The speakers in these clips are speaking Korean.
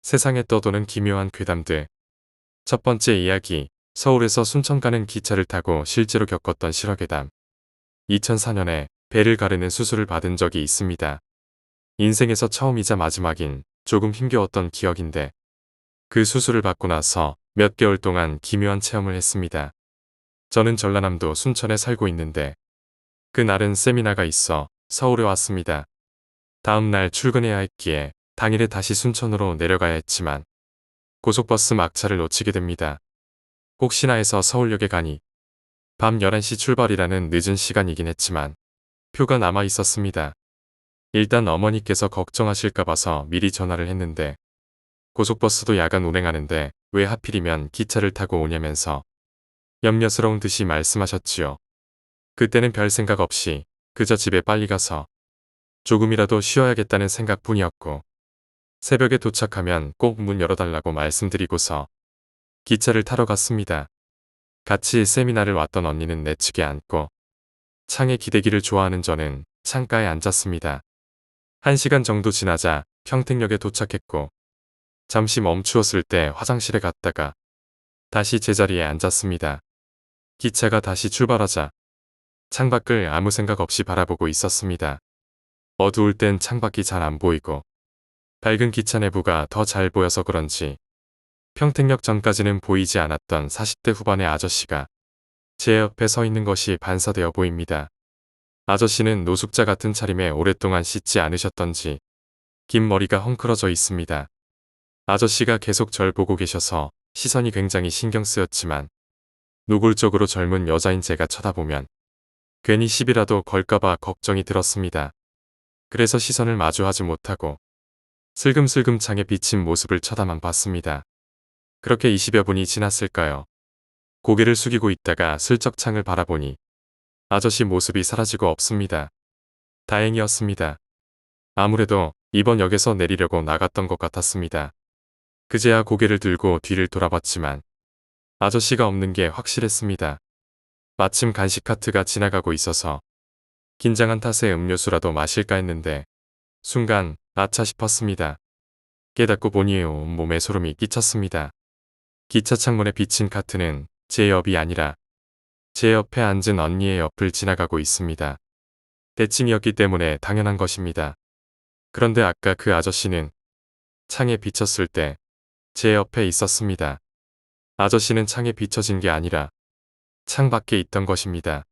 세상에 떠도는 기묘한 괴담들. 첫 번째 이야기, 서울에서 순천 가는 기차를 타고 실제로 겪었던 실화괴담. 2004년에 배를 가르는 수술을 받은 적이 있습니다. 인생에서 처음이자 마지막인 조금 힘겨웠던 기억인데 그 수술을 받고 나서 몇 개월 동안 기묘한 체험을 했습니다. 저는 전라남도 순천에 살고 있는데 그날은 세미나가 있어 서울에 왔습니다. 다음 날 출근해야 했기에 당일에 다시 순천으로 내려가야 했지만 고속버스 막차를 놓치게 됩니다. 혹시나 해서 서울역에 가니 밤 11시 출발이라는 늦은 시간이긴 했지만 표가 남아 있었습니다. 일단 어머니께서 걱정하실까 봐서 미리 전화를 했는데 고속버스도 야간 운행하는데 왜 하필이면 기차를 타고 오냐면서 염려스러운 듯이 말씀하셨지요. 그때는 별 생각 없이 그저 집에 빨리 가서 조금이라도 쉬어야겠다는 생각뿐이었고 새벽에 도착하면 꼭 문 열어달라고 말씀드리고서 기차를 타러 갔습니다. 같이 세미나를 왔던 언니는 내 측에 앉고 창에 기대기를 좋아하는 저는 창가에 앉았습니다. 1시간 정도 지나자 평택역에 도착했고 잠시 멈추었을 때 화장실에 갔다가 다시 제자리에 앉았습니다. 기차가 다시 출발하자 창밖을 아무 생각 없이 바라보고 있었습니다. 어두울 땐 창밖이 잘 안 보이고 밝은 기차 내부가 더 잘 보여서 그런지 평택역 전까지는 보이지 않았던 40대 후반의 아저씨가 제 옆에 서 있는 것이 반사되어 보입니다. 아저씨는 노숙자 같은 차림에 오랫동안 씻지 않으셨던지 긴 머리가 헝클어져 있습니다. 아저씨가 계속 절 보고 계셔서 시선이 굉장히 신경 쓰였지만 노골적으로 젊은 여자인 제가 쳐다보면 괜히 시비라도 걸까봐 걱정이 들었습니다. 그래서 시선을 마주하지 못하고 슬금슬금 창에 비친 모습을 쳐다만 봤습니다. 그렇게 20여 분이 지났을까요? 고개를 숙이고 있다가 슬쩍 창을 바라보니 아저씨 모습이 사라지고 없습니다. 다행이었습니다. 아무래도 이번 역에서 내리려고 나갔던 것 같았습니다. 그제야 고개를 들고 뒤를 돌아봤지만 아저씨가 없는 게 확실했습니다. 마침 간식 카트가 지나가고 있어서 긴장한 탓에 음료수라도 마실까 했는데 순간 아차 싶었습니다. 깨닫고 보니 온몸에 소름이 끼쳤습니다. 기차 창문에 비친 카트는 제 옆이 아니라 제 옆에 앉은 언니의 옆을 지나가고 있습니다. 대칭이었기 때문에 당연한 것입니다. 그런데 아까 그 아저씨는 창에 비쳤을 때 제 옆에 있었습니다. 아저씨는 창에 비춰진 게 아니라 창 밖에 있던 것입니다.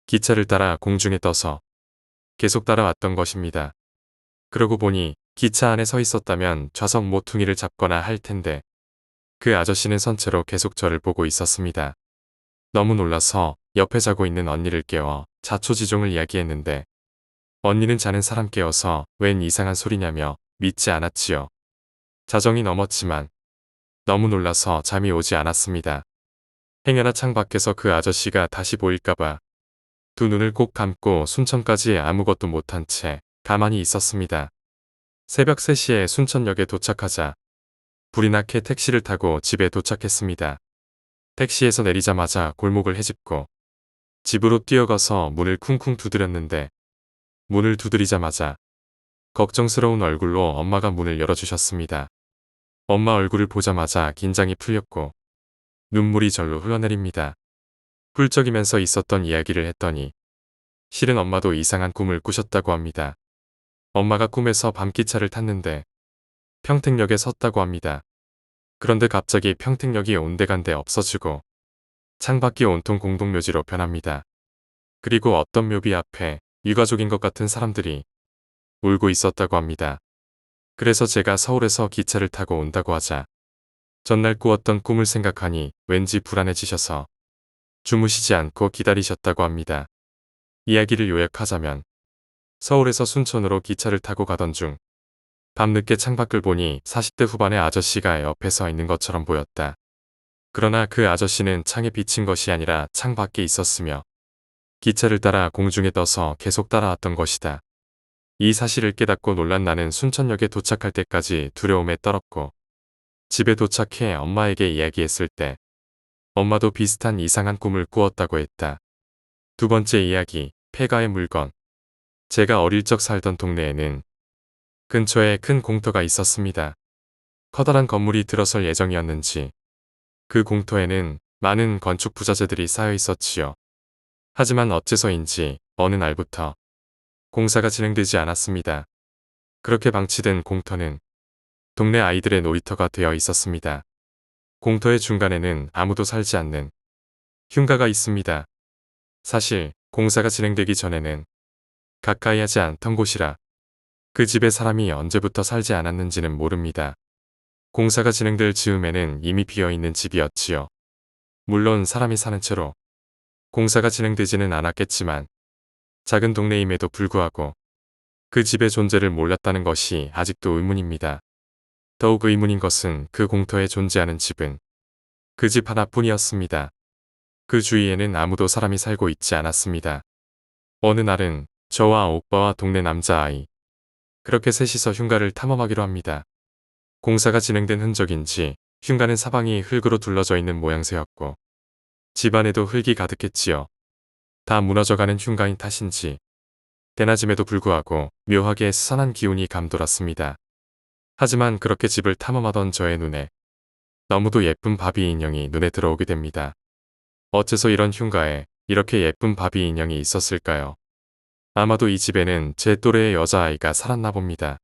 기차를 따라 공중에 떠서 계속 따라왔던 것입니다. 그러고 보니 기차 안에 서 있었다면 좌석 모퉁이를 잡거나 할 텐데 그 아저씨는 선체로 계속 저를 보고 있었습니다. 너무 놀라서 옆에 자고 있는 언니를 깨워 자초지종을 이야기했는데 언니는 자는 사람 깨워서 웬 이상한 소리냐며 믿지 않았지요. 자정이 넘었지만 너무 놀라서 잠이 오지 않았습니다. 행여나 창 밖에서 그 아저씨가 다시 보일까봐 두 눈을 꼭 감고 순천까지 아무것도 못한 채 가만히 있었습니다. 새벽 3시에 순천역에 도착하자 불이 나게 택시를 타고 집에 도착했습니다. 택시에서 내리자마자 골목을 헤집고 집으로 뛰어가서 문을 쿵쿵 두드렸는데 문을 두드리자마자 걱정스러운 얼굴로 엄마가 문을 열어주셨습니다. 엄마 얼굴을 보자마자 긴장이 풀렸고 눈물이 절로 흘러내립니다. 훌쩍이면서 있었던 이야기를 했더니 실은 엄마도 이상한 꿈을 꾸셨다고 합니다. 엄마가 꿈에서 밤기차를 탔는데 평택역에 섰다고 합니다. 그런데 갑자기 평택역이 온데간데 없어지고 창밖이 온통 공동묘지로 변합니다. 그리고 어떤 묘비 앞에 유가족인 것 같은 사람들이 울고 있었다고 합니다. 그래서 제가 서울에서 기차를 타고 온다고 하자 전날 꾸었던 꿈을 생각하니 왠지 불안해지셔서 주무시지 않고 기다리셨다고 합니다. 이야기를 요약하자면 서울에서 순천으로 기차를 타고 가던 중 밤늦게 창밖을 보니 40대 후반의 아저씨가 옆에 서 있는 것처럼 보였다. 그러나 그 아저씨는 창에 비친 것이 아니라 창 밖에 있었으며 기차를 따라 공중에 떠서 계속 따라왔던 것이다. 이 사실을 깨닫고 놀란 나는 순천역에 도착할 때까지 두려움에 떨었고 집에 도착해 엄마에게 이야기했을 때 엄마도 비슷한 이상한 꿈을 꾸었다고 했다. 두 번째 이야기, 폐가의 물건. 제가 어릴 적 살던 동네에는 근처에 큰 공터가 있었습니다. 커다란 건물이 들어설 예정이었는지 그 공터에는 많은 건축 부자재들이 쌓여 있었지요. 하지만 어째서인지 어느 날부터 공사가 진행되지 않았습니다. 그렇게 방치된 공터는 동네 아이들의 놀이터가 되어 있었습니다. 공터의 중간에는 아무도 살지 않는 흉가가 있습니다. 사실 공사가 진행되기 전에는 가까이 하지 않던 곳이라 그 집에 사람이 언제부터 살지 않았는지는 모릅니다. 공사가 진행될 즈음에는 이미 비어있는 집이었지요. 물론 사람이 사는 채로 공사가 진행되지는 않았겠지만 작은 동네임에도 불구하고 그 집의 존재를 몰랐다는 것이 아직도 의문입니다. 더욱 의문인 것은 그 공터에 존재하는 집은 그 집 하나뿐이었습니다. 그 주위에는 아무도 사람이 살고 있지 않았습니다. 어느 날은 저와 오빠와 동네 남자아이 그렇게 셋이서 흉가를 탐험하기로 합니다. 공사가 진행된 흔적인지 흉가는 사방이 흙으로 둘러져 있는 모양새였고 집안에도 흙이 가득했지요. 다 무너져가는 흉가인 탓인지 대낮임에도 불구하고 묘하게 스산한 기운이 감돌았습니다. 하지만 그렇게 집을 탐험하던 저의 눈에 너무도 예쁜 바비 인형이 눈에 들어오게 됩니다. 어째서 이런 흉가에 이렇게 예쁜 바비 인형이 있었을까요? 아마도 이 집에는 제 또래의 여자아이가 살았나 봅니다.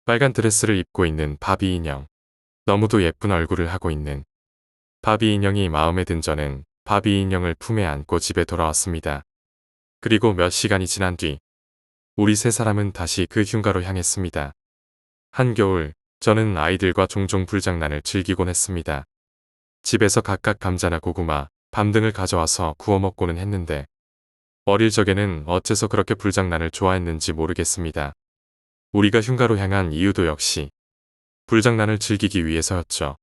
빨간 드레스를 입고 있는 바비 인형. 너무도 예쁜 얼굴을 하고 있는 바비 인형이 마음에 든 저는 바비 인형을 품에 안고 집에 돌아왔습니다. 그리고 몇 시간이 지난 뒤 우리 세 사람은 다시 그 흉가로 향했습니다. 한겨울 저는 아이들과 종종 불장난을 즐기곤 했습니다. 집에서 각각 감자나 고구마, 밤 등을 가져와서 구워 먹고는 했는데 어릴 적에는 어째서 그렇게 불장난을 좋아했는지 모르겠습니다. 우리가 흉가로 향한 이유도 역시 불장난을 즐기기 위해서였죠.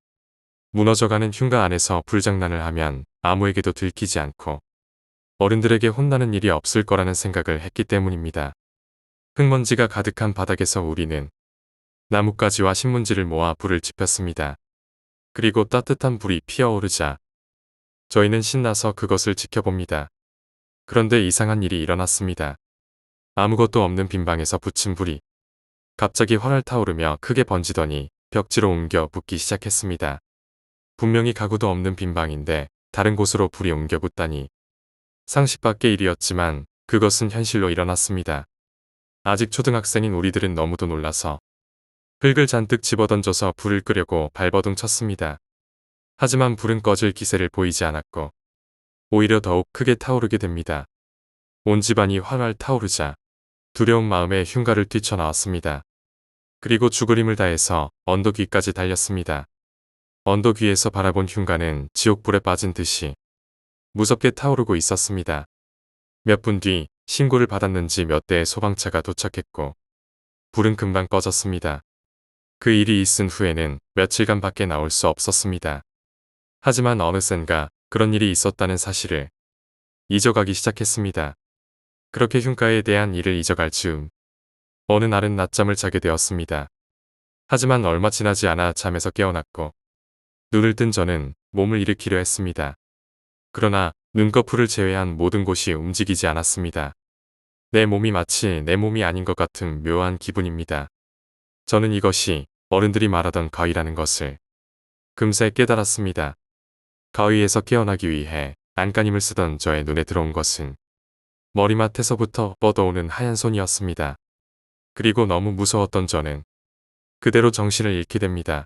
무너져가는 흉가 안에서 불장난을 하면 아무에게도 들키지 않고 어른들에게 혼나는 일이 없을 거라는 생각을 했기 때문입니다. 흙먼지가 가득한 바닥에서 우리는 나뭇가지와 신문지를 모아 불을 지폈습니다. 그리고 따뜻한 불이 피어오르자 저희는 신나서 그것을 지켜봅니다. 그런데 이상한 일이 일어났습니다. 아무것도 없는 빈방에서 붙인 불이 갑자기 활활 타오르며 크게 번지더니 벽지로 옮겨 붙기 시작했습니다. 분명히 가구도 없는 빈방인데 다른 곳으로 불이 옮겨 붙다니 상식 밖의 일이었지만 그것은 현실로 일어났습니다. 아직 초등학생인 우리들은 너무도 놀라서 흙을 잔뜩 집어던져서 불을 끄려고 발버둥 쳤습니다. 하지만 불은 꺼질 기세를 보이지 않았고 오히려 더욱 크게 타오르게 됩니다. 온 집안이 활활 타오르자 두려운 마음에 흉가를 뛰쳐나왔습니다. 그리고 죽을 힘을 다해서 언덕 위까지 달렸습니다. 언덕 위에서 바라본 흉가는 지옥불에 빠진 듯이 무섭게 타오르고 있었습니다. 몇 분 뒤 신고를 받았는지 몇 대의 소방차가 도착했고 불은 금방 꺼졌습니다. 그 일이 있은 후에는 며칠간 밖에 나올 수 없었습니다. 하지만 어느샌가 그런 일이 있었다는 사실을 잊어가기 시작했습니다. 그렇게 흉가에 대한 일을 잊어갈 즈음 어느 날은 낮잠을 자게 되었습니다. 하지만 얼마 지나지 않아 잠에서 깨어났고 눈을 뜬 저는 몸을 일으키려 했습니다. 그러나 눈꺼풀을 제외한 모든 곳이 움직이지 않았습니다. 내 몸이 마치 내 몸이 아닌 것 같은 묘한 기분입니다. 저는 이것이 어른들이 말하던 가위라는 것을 금세 깨달았습니다. 가위에서 깨어나기 위해 안간힘을 쓰던 저의 눈에 들어온 것은 머리맡에서부터 뻗어오는 하얀 손이었습니다. 그리고 너무 무서웠던 저는 그대로 정신을 잃게 됩니다.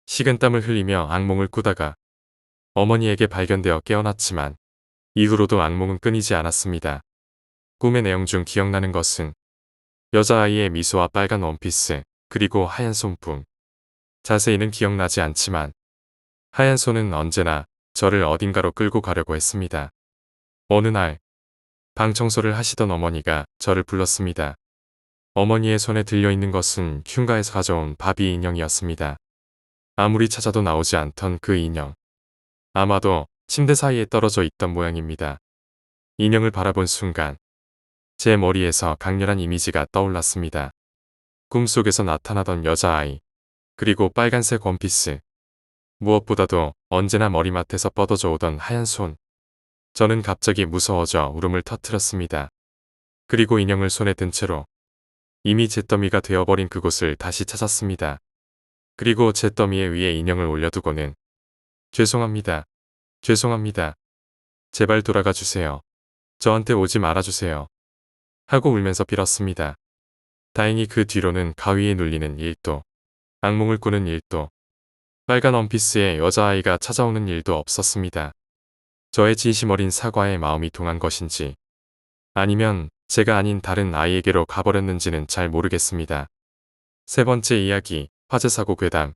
식은땀을 흘리며 악몽을 꾸다가 어머니에게 발견되어 깨어났지만 이후로도 악몽은 끊이지 않았습니다. 꿈의 내용 중 기억나는 것은 여자아이의 미소와 빨간 원피스 그리고 하얀 손품. 자세히는 기억나지 않지만 하얀 손은 언제나 저를 어딘가로 끌고 가려고 했습니다. 어느 날 방 청소를 하시던 어머니가 저를 불렀습니다. 어머니의 손에 들려있는 것은 흉가에서 가져온 바비 인형이었습니다. 아무리 찾아도 나오지 않던 그 인형. 아마도 침대 사이에 떨어져 있던 모양입니다. 인형을 바라본 순간 제 머리에서 강렬한 이미지가 떠올랐습니다. 꿈속에서 나타나던 여자아이, 그리고 빨간색 원피스. 무엇보다도 언제나 머리맡에서 뻗어져 오던 하얀 손. 저는 갑자기 무서워져 울음을 터뜨렸습니다. 그리고 인형을 손에 든 채로 이미 잿더미가 되어버린 그곳을 다시 찾았습니다. 그리고 제 더미에 위에 인형을 올려두고는 죄송합니다. 죄송합니다. 제발 돌아가 주세요. 저한테 오지 말아주세요. 하고 울면서 빌었습니다. 다행히 그 뒤로는 가위에 눌리는 일도, 악몽을 꾸는 일도, 빨간 원피스에 여자아이가 찾아오는 일도 없었습니다. 저의 진심 어린 사과에 마음이 동한 것인지, 아니면 제가 아닌 다른 아이에게로 가버렸는지는 잘 모르겠습니다. 세 번째 이야기, 화재사고 괴담.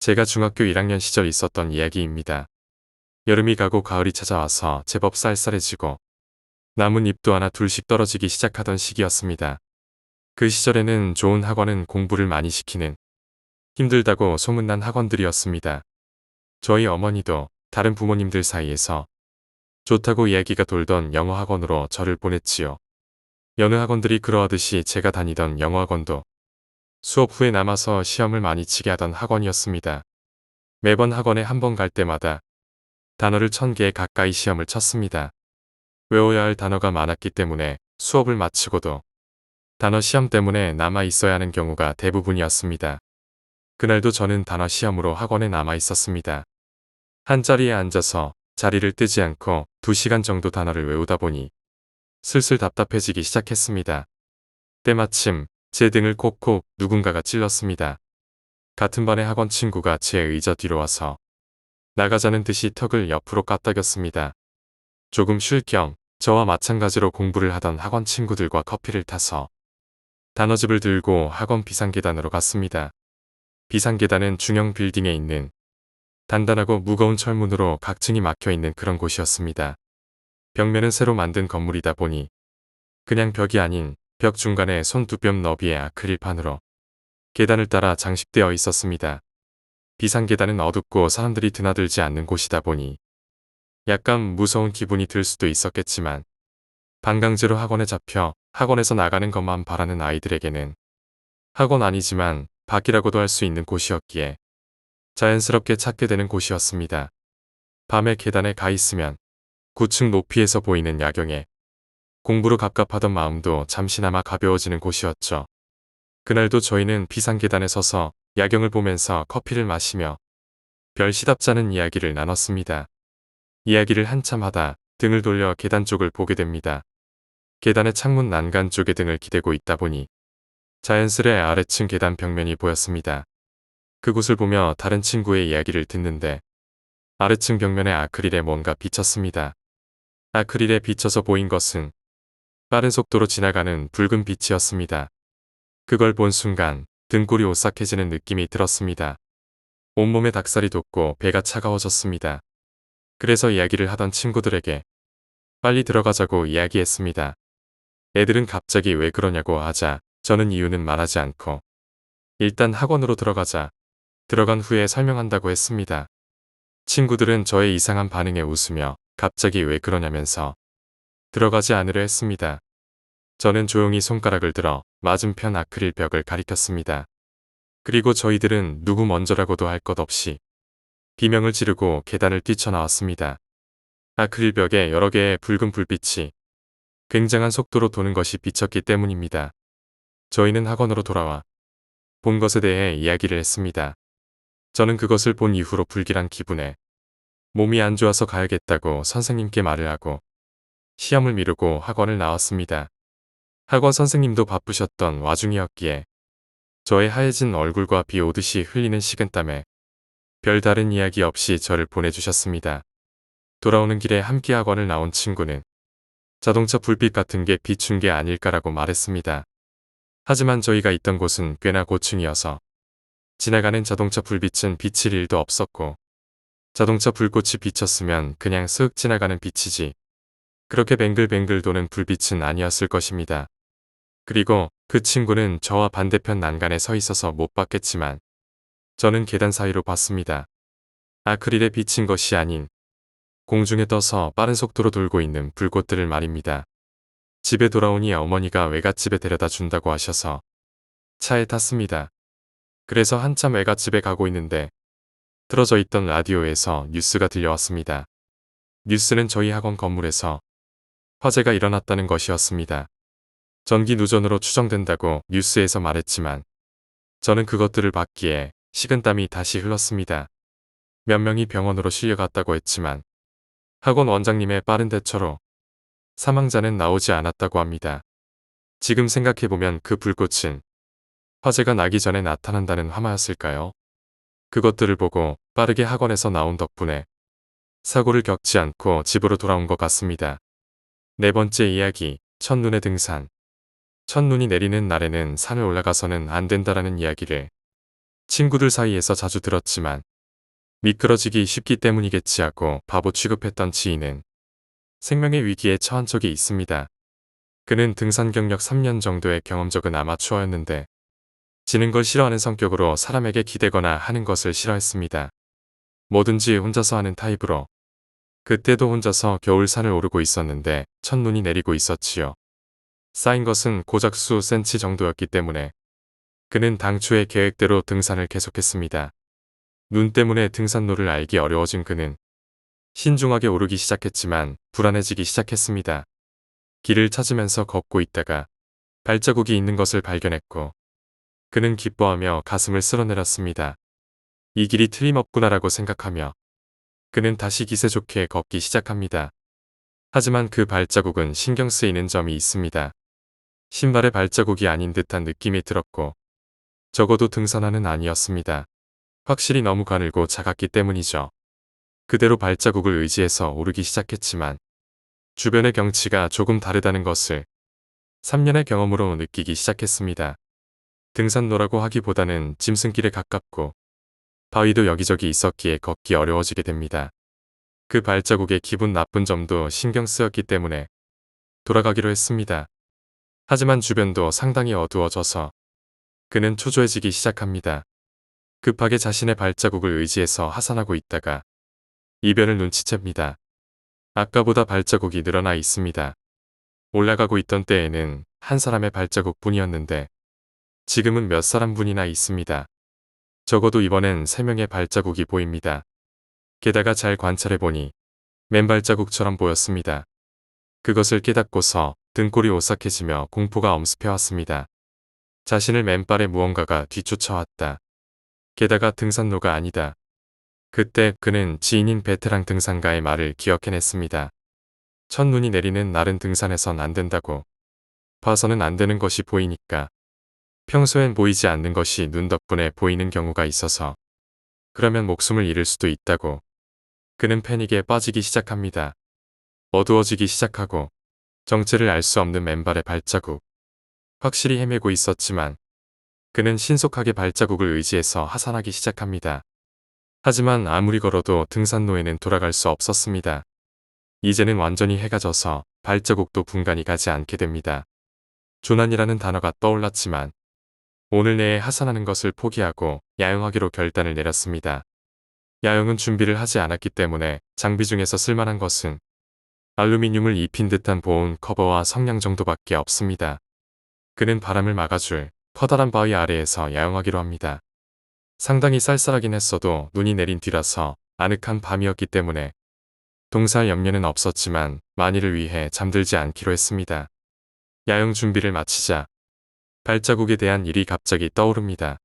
제가 중학교 1학년 시절 있었던 이야기입니다. 여름이 가고 가을이 찾아와서 제법 쌀쌀해지고 나뭇잎도 하나 둘씩 떨어지기 시작하던 시기였습니다. 그 시절에는 좋은 학원은 공부를 많이 시키는 힘들다고 소문난 학원들이었습니다. 저희 어머니도 다른 부모님들 사이에서 좋다고 이야기가 돌던 영어 학원으로 저를 보냈지요. 여느 학원들이 그러하듯이 제가 다니던 영어 학원도 수업 후에 남아서 시험을 많이 치게 하던 학원이었습니다. 매번 학원에 한 번 갈 때마다 단어를 1000개 가까이 시험을 쳤습니다. 외워야 할 단어가 많았기 때문에 수업을 마치고도 단어 시험 때문에 남아 있어야 하는 경우가 대부분이었습니다. 그날도 저는 단어 시험으로 학원에 남아 있었습니다. 한 자리에 앉아서 자리를 뜨지 않고 2시간 정도 단어를 외우다 보니 슬슬 답답해지기 시작했습니다. 때마침 제 등을 콕콕 누군가가 찔렀습니다. 같은 반의 학원 친구가 제 의자 뒤로 와서 나가자는 듯이 턱을 옆으로 까딱였습니다. 조금 쉴 겸 저와 마찬가지로 공부를 하던 학원 친구들과 커피를 타서 단어집을 들고 학원 비상계단으로 갔습니다. 비상계단은 중형 빌딩에 있는 단단하고 무거운 철문으로 각층이 막혀있는 그런 곳이었습니다. 벽면은 새로 만든 건물이다 보니 그냥 벽이 아닌 벽 중간에 손 2뼘 너비의 아크릴판으로 계단을 따라 장식되어 있었습니다. 비상계단은 어둡고 사람들이 드나들지 않는 곳이다 보니 약간 무서운 기분이 들 수도 있었겠지만 반강제로 학원에 잡혀 학원에서 나가는 것만 바라는 아이들에게는 학원 아니지만 밖이라고도 할 수 있는 곳이었기에 자연스럽게 찾게 되는 곳이었습니다. 밤에 계단에 가 있으면 9층 높이에서 보이는 야경에 공부로 갑갑하던 마음도 잠시나마 가벼워지는 곳이었죠. 그날도 저희는 비상계단에 서서 야경을 보면서 커피를 마시며 별 시답잖은 이야기를 나눴습니다. 이야기를 한참 하다 등을 돌려 계단 쪽을 보게 됩니다. 계단의 창문 난간 쪽에 등을 기대고 있다 보니 자연스레 아래층 계단 벽면이 보였습니다. 그곳을 보며 다른 친구의 이야기를 듣는데 아래층 벽면에 아크릴에 뭔가 비쳤습니다. 아크릴에 비쳐서 보인 것은 빠른 속도로 지나가는 붉은 빛이었습니다. 그걸 본 순간 등골이 오싹해지는 느낌이 들었습니다. 온몸에 닭살이 돋고 배가 차가워졌습니다. 그래서 이야기를 하던 친구들에게 빨리 들어가자고 이야기했습니다. 애들은 갑자기 왜 그러냐고 하자 저는 이유는 말하지 않고 일단 학원으로 들어가자 들어간 후에 설명한다고 했습니다. 친구들은 저의 이상한 반응에 웃으며 갑자기 왜 그러냐면서 들어가지 않으려 했습니다. 저는 조용히 손가락을 들어 맞은편 아크릴 벽을 가리켰습니다. 그리고 저희들은 누구 먼저라고도 할 것 없이 비명을 지르고 계단을 뛰쳐나왔습니다. 아크릴 벽에 여러 개의 붉은 불빛이 굉장한 속도로 도는 것이 비쳤기 때문입니다. 저희는 학원으로 돌아와 본 것에 대해 이야기를 했습니다. 저는 그것을 본 이후로 불길한 기분에 몸이 안 좋아서 가야겠다고 선생님께 말을 하고 시험을 미루고 학원을 나왔습니다. 학원 선생님도 바쁘셨던 와중이었기에 저의 하얘진 얼굴과 비 오듯이 흘리는 식은땀에 별다른 이야기 없이 저를 보내주셨습니다. 돌아오는 길에 함께 학원을 나온 친구는 자동차 불빛 같은 게 비춘 게 아닐까라고 말했습니다. 하지만 저희가 있던 곳은 꽤나 고층이어서 지나가는 자동차 불빛은 비칠 일도 없었고 자동차 불꽃이 비쳤으면 그냥 쓱 지나가는 빛이지 그렇게 뱅글뱅글 도는 불빛은 아니었을 것입니다. 그리고 그 친구는 저와 반대편 난간에 서 있어서 못 봤겠지만 저는 계단 사이로 봤습니다. 아크릴에 비친 것이 아닌 공중에 떠서 빠른 속도로 돌고 있는 불꽃들을 말입니다. 집에 돌아오니 어머니가 외갓집에 데려다 준다고 하셔서 차에 탔습니다. 그래서 한참 외갓집에 가고 있는데 틀어져 있던 라디오에서 뉴스가 들려왔습니다. 뉴스는 저희 학원 건물에서 화재가 일어났다는 것이었습니다. 전기 누전으로 추정된다고 뉴스에서 말했지만 저는 그것들을 봤기에 식은땀이 다시 흘렀습니다. 몇 명이 병원으로 실려갔다고 했지만 학원 원장님의 빠른 대처로 사망자는 나오지 않았다고 합니다. 지금 생각해보면 그 불꽃은 화재가 나기 전에 나타난다는 화마였을까요? 그것들을 보고 빠르게 학원에서 나온 덕분에 사고를 겪지 않고 집으로 돌아온 것 같습니다. 네 번째 이야기, 첫눈의 등산. 첫눈이 내리는 날에는 산을 올라가서는 안 된다라는 이야기를 친구들 사이에서 자주 들었지만 미끄러지기 쉽기 때문이겠지 하고 바보 취급했던 지인은 생명의 위기에 처한 적이 있습니다. 그는 등산 경력 3년 정도의 경험 적은 아마추어였는데 지는 걸 싫어하는 성격으로 사람에게 기대거나 하는 것을 싫어했습니다. 뭐든지 혼자서 하는 타입으로 그때도 혼자서 겨울 산을 오르고 있었는데 첫눈이 내리고 있었지요. 쌓인 것은 고작 수 센치 정도였기 때문에 그는 당초의 계획대로 등산을 계속했습니다. 눈 때문에 등산로를 알기 어려워진 그는 신중하게 오르기 시작했지만 불안해지기 시작했습니다. 길을 찾으면서 걷고 있다가 발자국이 있는 것을 발견했고 그는 기뻐하며 가슴을 쓸어내렸습니다. 이 길이 틀림없구나라고 생각하며 그는 다시 기세 좋게 걷기 시작합니다. 하지만 그 발자국은 신경 쓰이는 점이 있습니다. 신발의 발자국이 아닌 듯한 느낌이 들었고 적어도 등산화는 아니었습니다. 확실히 너무 가늘고 작았기 때문이죠. 그대로 발자국을 의지해서 오르기 시작했지만 주변의 경치가 조금 다르다는 것을 3년의 경험으로 느끼기 시작했습니다. 등산로라고 하기보다는 짐승길에 가깝고 바위도 여기저기 있었기에 걷기 어려워지게 됩니다. 그 발자국의 기분 나쁜 점도 신경 쓰였기 때문에 돌아가기로 했습니다. 하지만 주변도 상당히 어두워져서 그는 초조해지기 시작합니다. 급하게 자신의 발자국을 의지해서 하산하고 있다가 이변을 눈치챕니다. 아까보다 발자국이 늘어나 있습니다. 올라가고 있던 때에는 한 사람의 발자국 뿐이었는데 지금은 몇 사람분이나 있습니다. 적어도 이번엔 3명의 발자국이 보입니다. 게다가 잘 관찰해보니 맨발자국처럼 보였습니다. 그것을 깨닫고서 등골이 오싹해지며 공포가 엄습해왔습니다. 자신을 맨발에 무언가가 뒤쫓아왔다. 게다가 등산로가 아니다. 그때 그는 지인인 베테랑 등산가의 말을 기억해냈습니다. 첫눈이 내리는 날은 등산해선 안 된다고. 봐서는 안 되는 것이 보이니까. 평소엔 보이지 않는 것이 눈 덕분에 보이는 경우가 있어서 그러면 목숨을 잃을 수도 있다고. 그는 패닉에 빠지기 시작합니다. 어두워지기 시작하고 정체를 알 수 없는 맨발의 발자국. 확실히 헤매고 있었지만 그는 신속하게 발자국을 의지해서 하산하기 시작합니다. 하지만 아무리 걸어도 등산로에는 돌아갈 수 없었습니다. 이제는 완전히 해가 져서 발자국도 분간이 가지 않게 됩니다. 조난이라는 단어가 떠올랐지만 오늘 내에 하산하는 것을 포기하고 야영하기로 결단을 내렸습니다. 야영은 준비를 하지 않았기 때문에 장비 중에서 쓸만한 것은 알루미늄을 입힌 듯한 보온 커버와 성냥 정도밖에 없습니다. 그는 바람을 막아줄 커다란 바위 아래에서 야영하기로 합니다. 상당히 쌀쌀하긴 했어도 눈이 내린 뒤라서 아늑한 밤이었기 때문에 동사할 염려는 없었지만 만일을 위해 잠들지 않기로 했습니다. 야영 준비를 마치자 발자국에 대한 일이 갑자기 떠오릅니다.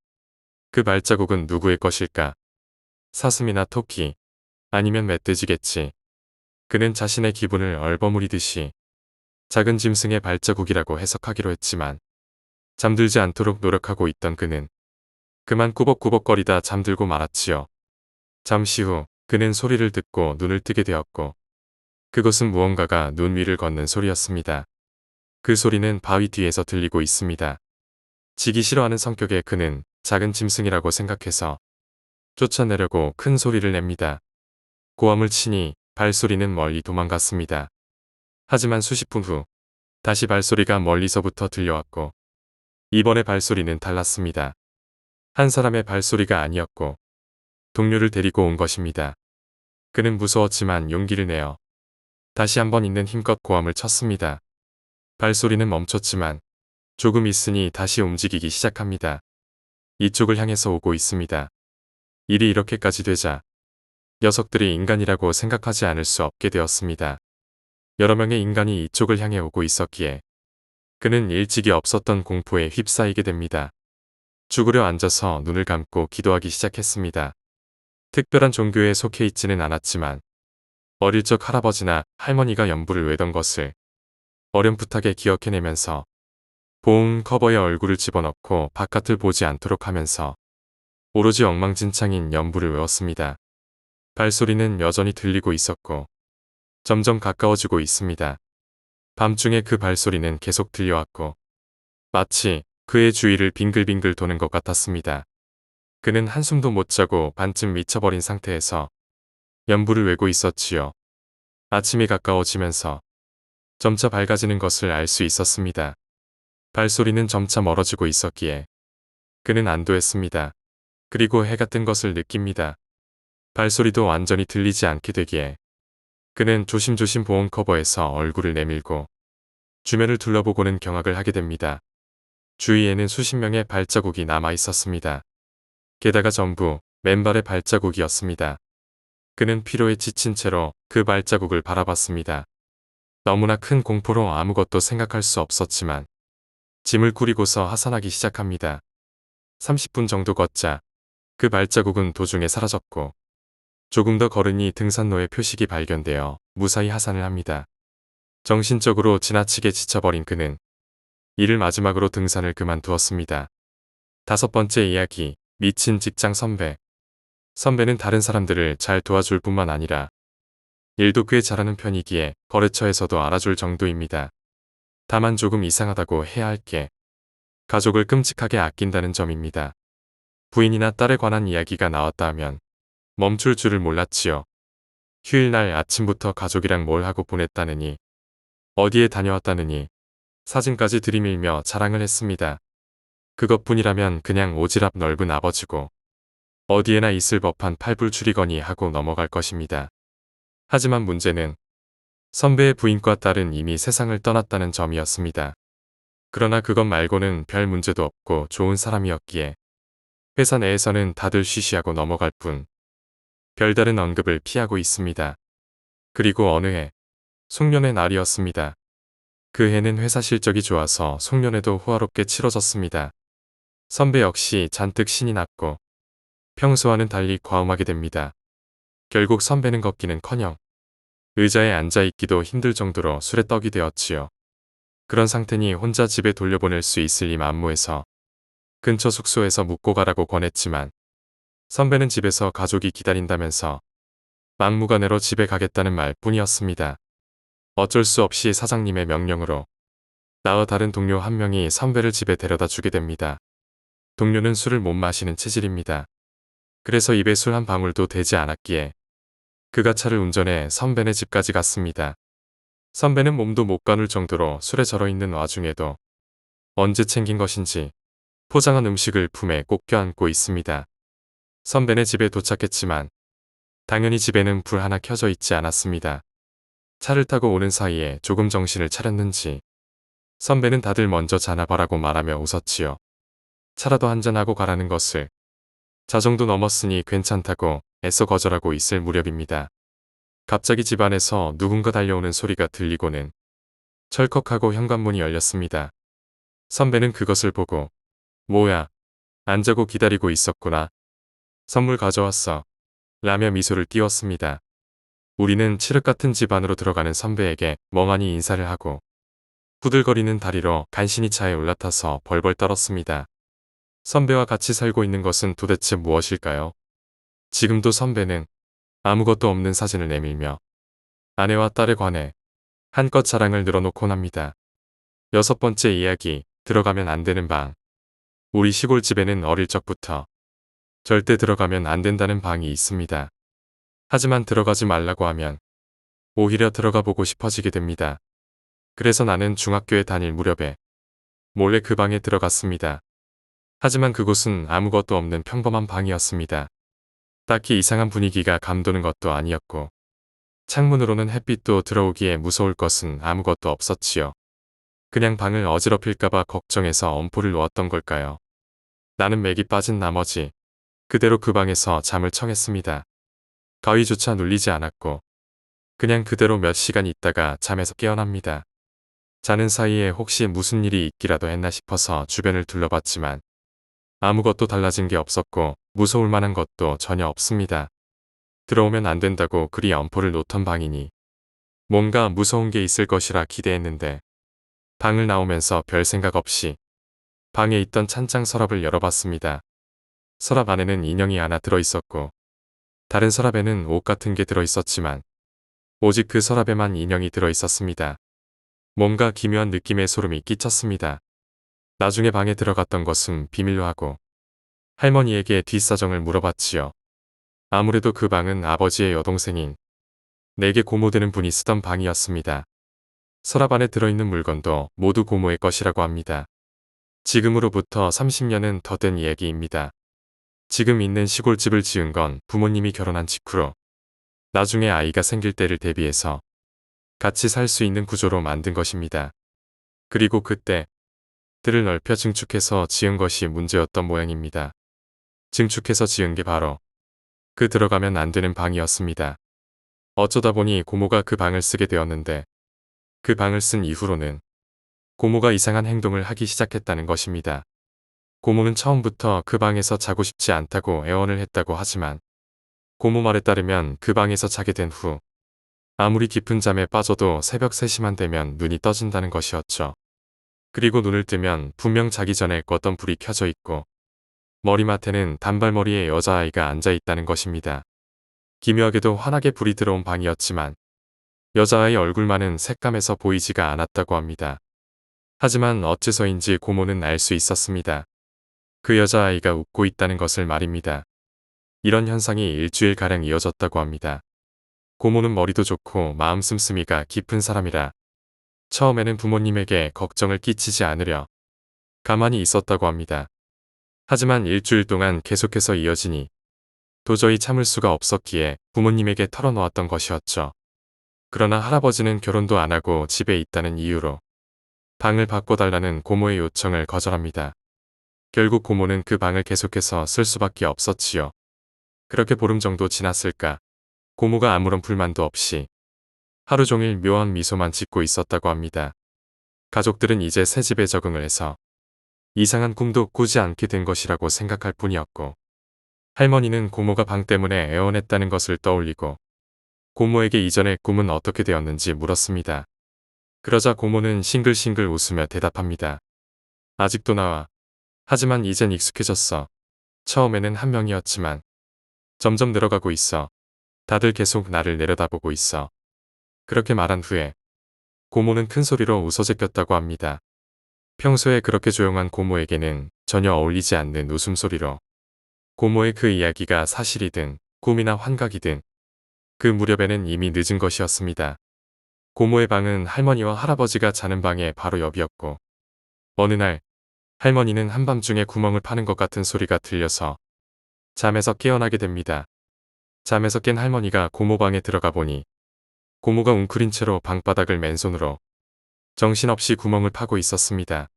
그 발자국은 누구의 것일까? 사슴이나 토끼, 아니면 멧돼지겠지. 그는 자신의 기분을 얼버무리듯이 작은 짐승의 발자국이라고 해석하기로 했지만 잠들지 않도록 노력하고 있던 그는 그만 꾸벅꾸벅거리다 잠들고 말았지요. 잠시 후 그는 소리를 듣고 눈을 뜨게 되었고 그것은 무언가가 눈 위를 걷는 소리였습니다. 그 소리는 바위 뒤에서 들리고 있습니다. 지기 싫어하는 성격의 그는 작은 짐승이라고 생각해서 쫓아내려고 큰 소리를 냅니다. 고함을 치니 발소리는 멀리 도망갔습니다. 하지만 수십 분 후 다시 발소리가 멀리서부터 들려왔고 이번에 발소리는 달랐습니다. 한 사람의 발소리가 아니었고 동료를 데리고 온 것입니다. 그는 무서웠지만 용기를 내어 다시 한번 있는 힘껏 고함을 쳤습니다. 발소리는 멈췄지만 조금 있으니 다시 움직이기 시작합니다. 이쪽을 향해서 오고 있습니다. 일이 이렇게까지 되자 녀석들이 인간이라고 생각하지 않을 수 없게 되었습니다. 여러 명의 인간이 이쪽을 향해 오고 있었기에 그는 일찍이 없었던 공포에 휩싸이게 됩니다. 죽으려 앉아서 눈을 감고 기도하기 시작했습니다. 특별한 종교에 속해 있지는 않았지만 어릴 적 할아버지나 할머니가 연불을 외던 것을 어렴풋하게 기억해내면서 보온 커버에 얼굴을 집어넣고 바깥을 보지 않도록 하면서 오로지 엉망진창인 연불을 외웠습니다. 발소리는 여전히 들리고 있었고 점점 가까워지고 있습니다. 밤중에 그 발소리는 계속 들려왔고 마치 그의 주위를 빙글빙글 도는 것 같았습니다. 그는 한숨도 못 자고 반쯤 미쳐버린 상태에서 연불을 외고 있었지요. 아침이 가까워지면서 점차 밝아지는 것을 알 수 있었습니다. 발소리는 점차 멀어지고 있었기에 그는 안도했습니다. 그리고 해가 뜬 것을 느낍니다. 발소리도 완전히 들리지 않게 되기에 그는 조심조심 보온 커버에서 얼굴을 내밀고 주변을 둘러보고는 경악을 하게 됩니다. 주위에는 수십 명의 발자국이 남아 있었습니다. 게다가 전부 맨발의 발자국이었습니다. 그는 피로에 지친 채로 그 발자국을 바라봤습니다. 너무나 큰 공포로 아무것도 생각할 수 없었지만 짐을 꾸리고서 하산하기 시작합니다. 30분 정도 걷자 그 발자국은 도중에 사라졌고 조금 더 걸으니 등산로의 표식이 발견되어 무사히 하산을 합니다. 정신적으로 지나치게 지쳐버린 그는 이를 마지막으로 등산을 그만두었습니다. 5번째 이야기, 미친 직장 선배. 선배는 다른 사람들을 잘 도와줄 뿐만 아니라 일도 꽤 잘하는 편이기에 거래처에서도 알아줄 정도입니다. 다만 조금 이상하다고 해야 할 게 가족을 끔찍하게 아낀다는 점입니다. 부인이나 딸에 관한 이야기가 나왔다 하면 멈출 줄을 몰랐지요. 휴일날 아침부터 가족이랑 뭘 하고 보냈다느니 어디에 다녀왔다느니 사진까지 들이밀며 자랑을 했습니다. 그것뿐이라면 그냥 오지랖 넓은 아버지고 어디에나 있을 법한 팔불출이거니 하고 넘어갈 것입니다. 하지만 문제는 선배의 부인과 딸은 이미 세상을 떠났다는 점이었습니다. 그러나 그것 말고는 별 문제도 없고 좋은 사람이었기에 회사 내에서는 다들 쉬쉬하고 넘어갈 뿐 별다른 언급을 피하고 있습니다. 그리고 어느 해 송년회 날이었습니다. 그 해는 회사 실적이 좋아서 송년회도 호화롭게 치러졌습니다. 선배 역시 잔뜩 신이 났고 평소와는 달리 과음하게 됩니다. 결국 선배는 걷기는커녕 의자에 앉아있기도 힘들 정도로 술에 떡이 되었지요. 그런 상태니 혼자 집에 돌려보낼 수 있을리 만무해서 근처 숙소에서 묵고 가라고 권했지만 선배는 집에서 가족이 기다린다면서 막무가내로 집에 가겠다는 말 뿐이었습니다. 어쩔 수 없이 사장님의 명령으로 나와 다른 동료 한 명이 선배를 집에 데려다 주게 됩니다. 동료는 술을 못 마시는 체질입니다. 그래서 입에 술 한 방울도 대지 않았기에 그가 차를 운전해 선배네 집까지 갔습니다. 선배는 몸도 못 가눌 정도로 술에 절어있는 와중에도 언제 챙긴 것인지 포장한 음식을 품에 꼭 껴안고 있습니다. 선배네 집에 도착했지만 당연히 집에는 불 하나 켜져 있지 않았습니다. 차를 타고 오는 사이에 조금 정신을 차렸는지 선배는 다들 먼저 자나봐라고 말하며 웃었지요. 차라도 한잔하고 가라는 것을 자정도 넘었으니 괜찮다고 애써 거절하고 있을 무렵입니다. 갑자기 집안에서 누군가 달려오는 소리가 들리고는 철컥하고 현관문이 열렸습니다. 선배는 그것을 보고 뭐야, 안 자고 기다리고 있었구나. 선물 가져왔어. 라며 미소를 띄웠습니다. 우리는 칠흑 같은 집 안으로 들어가는 선배에게 멍하니 인사를 하고 후들거리는 다리로 간신히 차에 올라타서 벌벌 떨었습니다. 선배와 같이 살고 있는 것은 도대체 무엇일까요? 지금도 선배는 아무것도 없는 사진을 내밀며 아내와 딸에 관해 한껏 자랑을 늘어놓곤 합니다. 6번째 이야기, 들어가면 안 되는 방. 우리 시골집에는 어릴 적부터 절대 들어가면 안 된다는 방이 있습니다. 하지만 들어가지 말라고 하면 오히려 들어가 보고 싶어지게 됩니다. 그래서 나는 중학교에 다닐 무렵에 몰래 그 방에 들어갔습니다. 하지만 그곳은 아무것도 없는 평범한 방이었습니다. 딱히 이상한 분위기가 감도는 것도 아니었고 창문으로는 햇빛도 들어오기에 무서울 것은 아무것도 없었지요. 그냥 방을 어지럽힐까봐 걱정해서 엄포를 놓았던 걸까요? 나는 맥이 빠진 나머지 그대로 그 방에서 잠을 청했습니다. 가위조차 눌리지 않았고 그냥 그대로 몇 시간 있다가 잠에서 깨어납니다. 자는 사이에 혹시 무슨 일이 있기라도 했나 싶어서 주변을 둘러봤지만 아무것도 달라진 게 없었고 무서울 만한 것도 전혀 없습니다. 들어오면 안 된다고 그리 엄포를 놓던 방이니 뭔가 무서운 게 있을 것이라 기대했는데 방을 나오면서 별 생각 없이 방에 있던 찬장 서랍을 열어봤습니다. 서랍 안에는 인형이 하나 들어있었고 다른 서랍에는 옷 같은 게 들어있었지만 오직 그 서랍에만 인형이 들어있었습니다. 뭔가 기묘한 느낌의 소름이 끼쳤습니다. 나중에 방에 들어갔던 것은 비밀로 하고 할머니에게 뒷사정을 물어봤지요. 아무래도 그 방은 아버지의 여동생인 내게 고모되는 분이 쓰던 방이었습니다. 서랍 안에 들어있는 물건도 모두 고모의 것이라고 합니다. 지금으로부터 30년은 더 된 이야기입니다. 지금 있는 시골집을 지은 건 부모님이 결혼한 직후로 나중에 아이가 생길 때를 대비해서 같이 살 수 있는 구조로 만든 것입니다. 그리고 그때 들을 넓혀 증축해서 지은 것이 문제였던 모양입니다. 증축해서 지은 게 바로 그 들어가면 안 되는 방이었습니다. 어쩌다 보니 고모가 그 방을 쓰게 되었는데 그 방을 쓴 이후로는 고모가 이상한 행동을 하기 시작했다는 것입니다. 고모는 처음부터 그 방에서 자고 싶지 않다고 애원을 했다고 하지만 고모 말에 따르면 그 방에서 자게 된 후 아무리 깊은 잠에 빠져도 새벽 3시만 되면 눈이 떠진다는 것이었죠. 그리고 눈을 뜨면 분명 자기 전에 껐던 불이 켜져 있고 머리맡에는 단발머리의 여자아이가 앉아 있다는 것입니다. 기묘하게도 환하게 불이 들어온 방이었지만 여자아이 얼굴만은 색감에서 보이지가 않았다고 합니다. 하지만 어째서인지 고모는 알 수 있었습니다. 그 여자아이가 웃고 있다는 것을 말입니다. 이런 현상이 일주일가량 이어졌다고 합니다. 고모는 머리도 좋고 마음 씀씀이가 깊은 사람이라 처음에는 부모님에게 걱정을 끼치지 않으려 가만히 있었다고 합니다. 하지만 일주일 동안 계속해서 이어지니 도저히 참을 수가 없었기에 부모님에게 털어놓았던 것이었죠. 그러나 할아버지는 결혼도 안 하고 집에 있다는 이유로 방을 바꿔달라는 고모의 요청을 거절합니다. 결국 고모는 그 방을 계속해서 쓸 수밖에 없었지요. 그렇게 보름 정도 지났을까 고모가 아무런 불만도 없이 하루 종일 묘한 미소만 짓고 있었다고 합니다. 가족들은 이제 새 집에 적응을 해서 이상한 꿈도 꾸지 않게 된 것이라고 생각할 뿐이었고 할머니는 고모가 방 때문에 애원했다는 것을 떠올리고 고모에게 이전의 꿈은 어떻게 되었는지 물었습니다. 그러자 고모는 싱글싱글 웃으며 대답합니다. 아직도 나와. 하지만 이젠 익숙해졌어. 처음에는 한 명이었지만 점점 늘어가고 있어. 다들 계속 나를 내려다보고 있어. 그렇게 말한 후에 고모는 큰 소리로 웃어 제꼈다고 합니다. 평소에 그렇게 조용한 고모에게는 전혀 어울리지 않는 웃음소리로 고모의 그 이야기가 사실이든 꿈이나 환각이든 그 무렵에는 이미 늦은 것이었습니다. 고모의 방은 할머니와 할아버지가 자는 방의 바로 옆이었고 어느 날 할머니는 한밤중에 구멍을 파는 것 같은 소리가 들려서 잠에서 깨어나게 됩니다. 잠에서 깬 할머니가 고모 방에 들어가 보니 고모가 웅크린 채로 방바닥을 맨손으로 정신없이 구멍을 파고 있었습니다.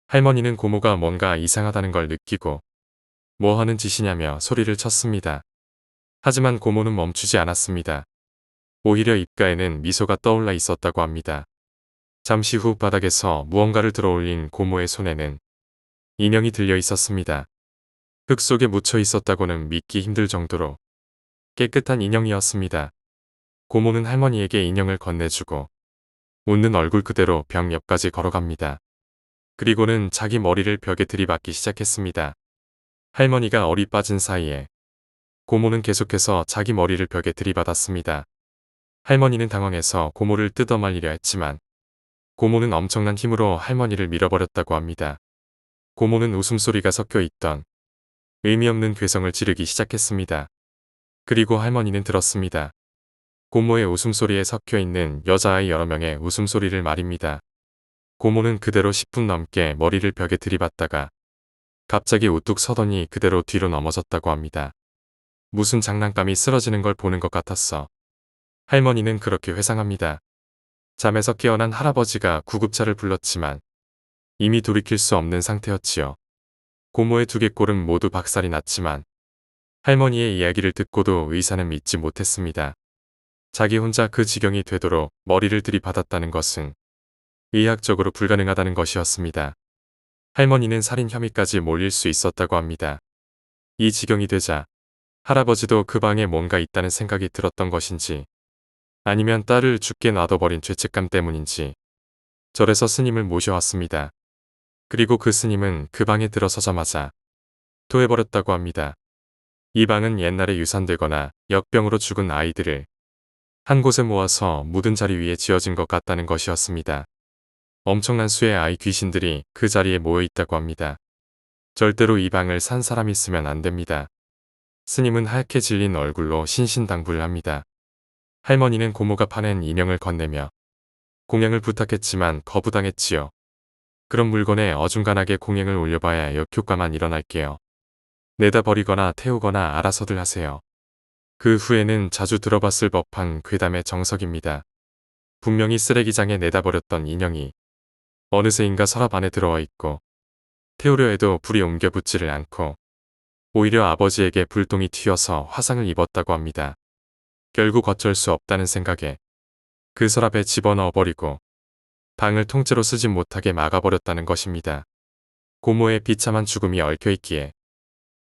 할머니는 고모가 뭔가 이상하다는 걸 느끼고 뭐 하는 짓이냐며 소리를 쳤습니다. 하지만 고모는 멈추지 않았습니다. 오히려 입가에는 미소가 떠올라 있었다고 합니다. 잠시 후 바닥에서 무언가를 들어올린 고모의 손에는 인형이 들려 있었습니다. 흙 속에 묻혀 있었다고는 믿기 힘들 정도로 깨끗한 인형이었습니다. 고모는 할머니에게 인형을 건네주고 웃는 얼굴 그대로 벽 옆까지 걸어갑니다. 그리고는 자기 머리를 벽에 들이받기 시작했습니다. 할머니가 얼이 빠진 사이에 고모는 계속해서 자기 머리를 벽에 들이받았습니다. 할머니는 당황해서 고모를 뜯어말리려 했지만 고모는 엄청난 힘으로 할머니를 밀어버렸다고 합니다. 고모는 웃음소리가 섞여 있던 의미 없는 괴성을 지르기 시작했습니다. 그리고 할머니는 들었습니다. 고모의 웃음소리에 섞여 있는 여자아이 여러 명의 웃음소리를 말입니다. 고모는 그대로 10분 넘게 머리를 벽에 들이받다가 갑자기 우뚝 서더니 그대로 뒤로 넘어졌다고 합니다. 무슨 장난감이 쓰러지는 걸 보는 것 같았어. 할머니는 그렇게 회상합니다. 잠에서 깨어난 할아버지가 구급차를 불렀지만 이미 돌이킬 수 없는 상태였지요. 고모의 두 개골은 모두 박살이 났지만 할머니의 이야기를 듣고도 의사는 믿지 못했습니다. 자기 혼자 그 지경이 되도록 머리를 들이받았다는 것은 의학적으로 불가능하다는 것이었습니다. 할머니는 살인 혐의까지 몰릴 수 있었다고 합니다. 이 지경이 되자 할아버지도 그 방에 뭔가 있다는 생각이 들었던 것인지 아니면 딸을 죽게 놔둬버린 죄책감 때문인지 절에서 스님을 모셔왔습니다. 그리고 그 스님은 그 방에 들어서자마자 토해버렸다고 합니다. 이 방은 옛날에 유산되거나 역병으로 죽은 아이들을 한 곳에 모아서 묻은 자리 위에 지어진 것 같다는 것이었습니다. 엄청난 수의 아이 귀신들이 그 자리에 모여 있다고 합니다. 절대로 이 방을 산 사람이 쓰면 안 됩니다. 스님은 하얗게 질린 얼굴로 신신당부를 합니다. 할머니는 고모가 파낸 인형을 건네며 공양을 부탁했지만 거부당했지요. 그런 물건에 어중간하게 공양을 올려봐야 역효과만 일어날게요. 내다 버리거나 태우거나 알아서들 하세요. 그 후에는 자주 들어봤을 법한 괴담의 정석입니다. 분명히 쓰레기장에 내다 버렸던 인형이 어느새인가 서랍 안에 들어와 있고 태우려 해도 불이 옮겨 붙지를 않고 오히려 아버지에게 불똥이 튀어서 화상을 입었다고 합니다. 결국 어쩔 수 없다는 생각에 그 서랍에 집어넣어 버리고 방을 통째로 쓰지 못하게 막아버렸다는 것입니다. 고모의 비참한 죽음이 얽혀있기에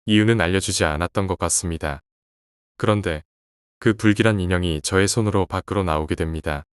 이유는 알려주지 않았던 것 같습니다. 그런데 그 불길한 인형이 저의 손으로 밖으로 나오게 됩니다.